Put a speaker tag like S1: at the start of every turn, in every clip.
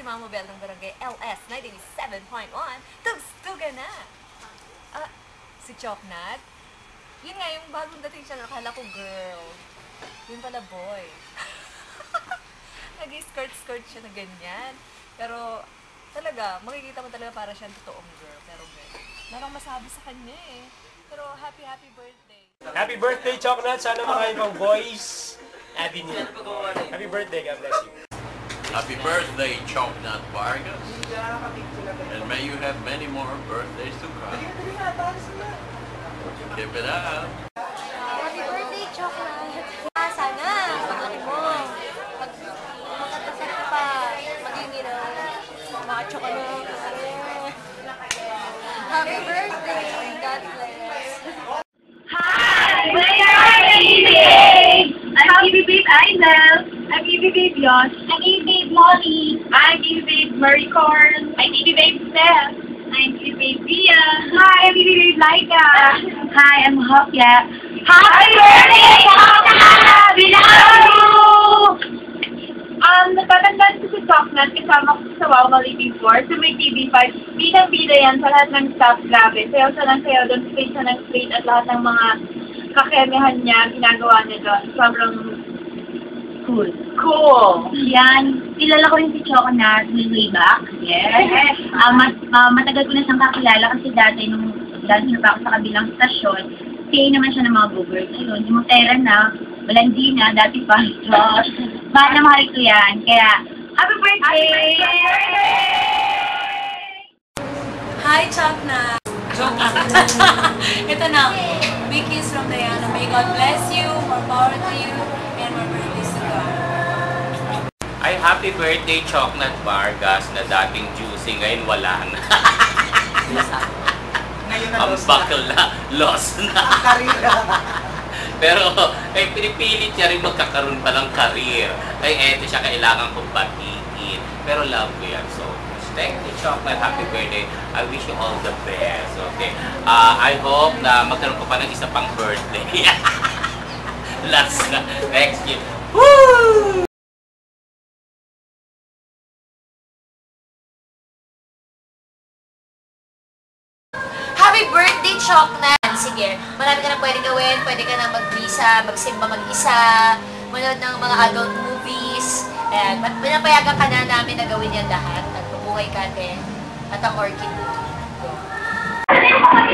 S1: Mama Bel ng Barangay LS 97.1. Tugstugan na! Si Choknat? Yun nga, yung bagong dating siya, nakala ko girl. Yun pala boy. Nag-skirt-skirt siya na ganyan. Pero, talaga, makikita mo talaga para siyang totoong girl. Pero girl, narang masabi sa kanya eh. Pero happy birthday.
S2: Happy birthday, Choknat! Sana mga ibang boys avenue. Happy birthday, God bless you.
S3: Happy birthday, Choknat Vargas. And may you have many more birthdays to come. Keep it up.
S1: Happy birthday, Choknat! Sana, paglaki mo, pag makatasal ka pa, maging macho ka na. Happy birthday! God bless!
S4: Hi! We are Babe! I'm Babe Idol. I'm Babe Yosh. I'm Babe Molly. I'm Babe Marie Corn. I'm Babe Steph. I'm Babe Via. Hi, I'm Babe Laika. Hi, I'm Hopya. Happy birthday, Choknat! We love you! Natatandaan ko si Choknat kasama ko sa Wow Mali before sa may TV5. Bidang-bida yan sa lahat ng staff. Grabe. Sayaw siya ng sayaw doon. Straight siya ng straight at lahat ng mga kakemehan niya, ginagawa niya doon. Sobrang cool. Cool! Yan. Kilala ko rin si Choknat way back. Yes. Matagal ko na siyang kakilala kasi dati nung dahil na pa ako sa kabilang stasyon, PA naman siya ng mga boogers. Ayun, Dimotera na, Malandi na, dati pa. Josh. Mahal na mahal ko yan. Kaya, happy birthday!
S5: Hi, Choknat! Ito na. Big kiss from Diana. May God bless you, more power to you, and more birthdays to come.
S6: Ay, happy birthday, Choknat Vargas, na dating juicy, ngayon wala na. Ang bakal na, lost na. Pero, ay pinipilit niya rin magkakaroon pa ng career. Ay, eto siya, kailangan kong batiin. Pero love ko yan so much. Thank you, Choknat. Happy birthday. I wish you all the best. Okay? I hope na magkaroon ko pa ng isa pang birthday. Last na. Next year. Woo!
S1: Happy birthday, Choknat! Sige, marami ka na pwede gawin. Pwede ka na mag-visa, magsimba mag-isa, manood ng mga adult movies. Ayan, pinapayagan ka na namin na gawin yan lahat. At mabuhay ka din. At ang orchid mo.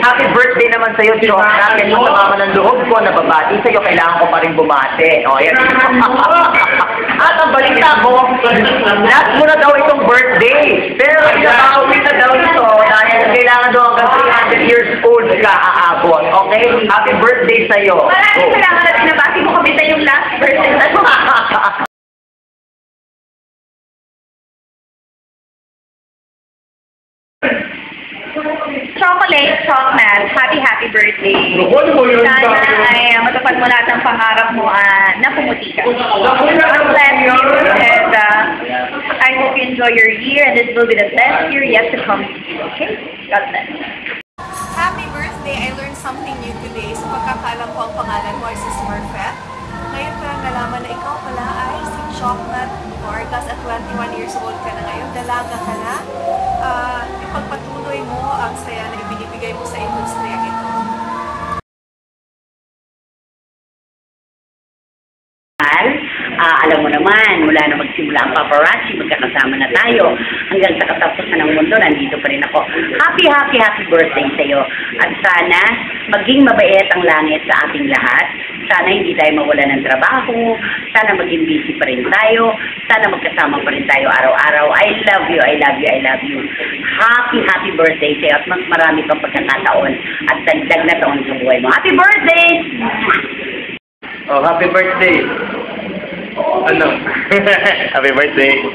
S7: Happy birthday naman sa'yo, Choknat. Yan yung sama ng loob ko na babati sa'yo. Kailangan ko pa rin bumati. O, yan. At ang balita ko, last mo na daw itong birthday. Pero inabawi na daw ito dahil kailangan daw hanggang 300 years old ka aabot. Okay? Happy birthday sa'yo.
S4: Maraming salamat at nabati mo kami sa yung last person. Chocolate, Choknat, happy birthday. Sana ay matupad mo lahat ng pangarap mo na pumuti ka. God bless you and I hope you enjoy your year and this will be the best year yet to come to you. Okay? God bless.
S5: Happy birthday! I learned something new today. Sa pagkakalam ko, ang pangalan mo ay si Smurfette. Ngayon ko lang nalaman na ikaw pala ay si Choknat Vargas at 21 years old ka na ngayon. Dalaga ka na. Ipagpatuloy mo ang saya na ibinibigay mo sa industriya ito.
S7: Alam mo naman, mula na magsimula ang paparazzi, magkakasama na tayo. Hanggang sa katapusan ng mundo, nandito pa rin ako. Happy birthday sa'yo. At sana, maging mabait ang langit sa ating lahat. Sana hindi tayo mawala ng trabaho. Sana maging busy pa rin tayo. Sana magkasama pa rin tayo araw-araw. I love you, I love you, I love you. Happy birthday sa'yo. At mas marami pang pagkakataon at dagdag na taon sa buhay mo. Happy birthday!
S2: Oh, happy birthday! Ano? Happy birthday!